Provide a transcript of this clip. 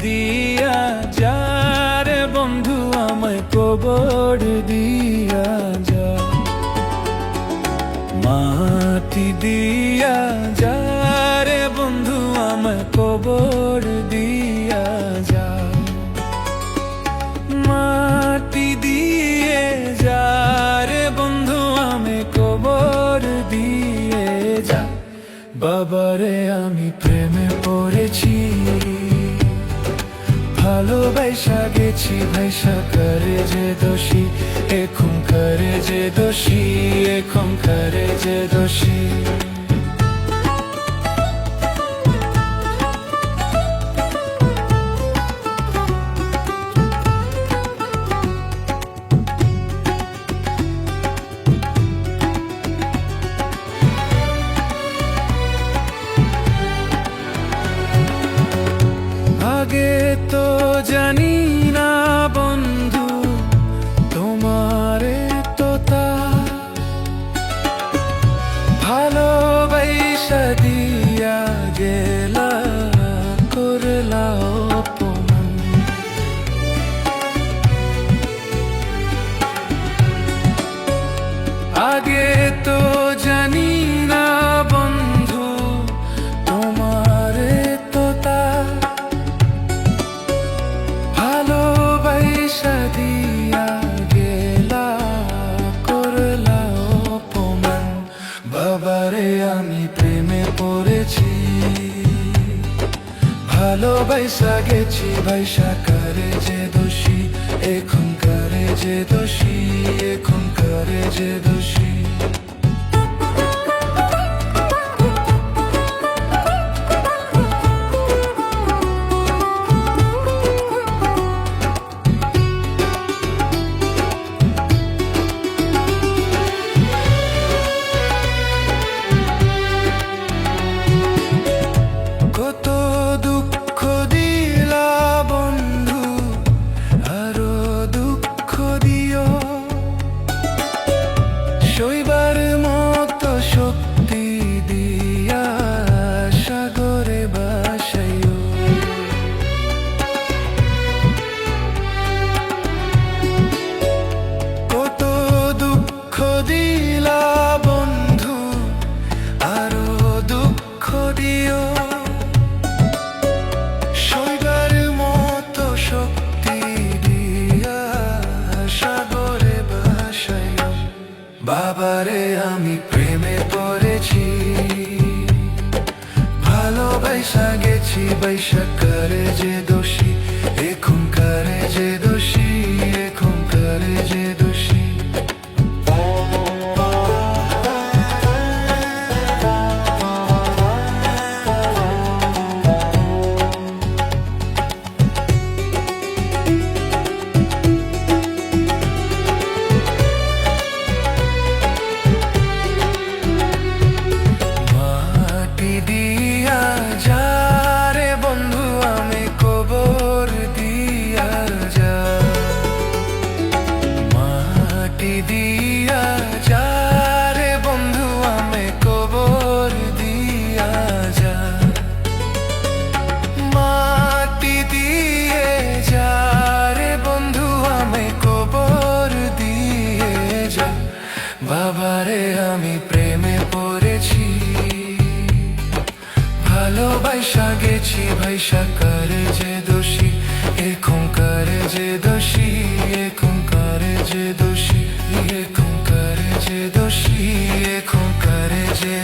দিয়া যা রে বন্ধু আমায় কবর দিয়া যা, মাটি দিয়া যা রে বন্ধু আমায় কবর দিয়া যা, মাটি দিয়ে যা রে বন্ধু আমায় কবর দিয়ে যা। বাবারে আমি প্রেমে পড়েছি, ভালোবাসা গেছি ভাইসা করে যে দোষী, এখন করে যে দোষী, এখন করে যে দোষী। আগে তো জানি না বন্ধু তোমারে তোতা, ভালোবাসা দিয়া গেলা করলা অপমান। আগে তো জানি না বন্ধু তোমারে তোতা, ভালোবাসা দিয়া গেলা করলা অপমান। বাবারে আমি প্রেমে পড়েছি, ভালোবাসা গেছি ভাইসা করে যে দোষী, এখন করে যে দোষী, এখন করে যে দোষী। কত দুঃখ দিলা বন্ধু, আরো দুঃখ দিও, সইবার মতো শক্তি দিয়া সাগরে ভাসাইও। কত দুঃখ দিলা বন্ধু, আরো দুঃখ দিও, সইবার মতো শক্তি দিয়া সাগরে ভাসাইও। বাবারে আমি প্রেমে পড়েছি, ভালোবাসা গেছি বাইসা করে যে দোষী, এখন করে যে দোষী, এখন করে যে দোষী। মাটি দিয়া যা রে বন্ধু আমি কবর দিয়া যা, মাটি দিয়া যা রে বন্ধু আমি কবর দিয়া যা, মাটি দিয়ে যা রে বন্ধু আমি কবর দিয়ে যা। বাবারে আমি প্রেমে পড়েছি, ভালোবাসা গেছি ভাইসা করে যে দোষী, এখন করে যে দোষী, এখন করে যে দোষী, এখন করে যে দোষী, এখন করে যে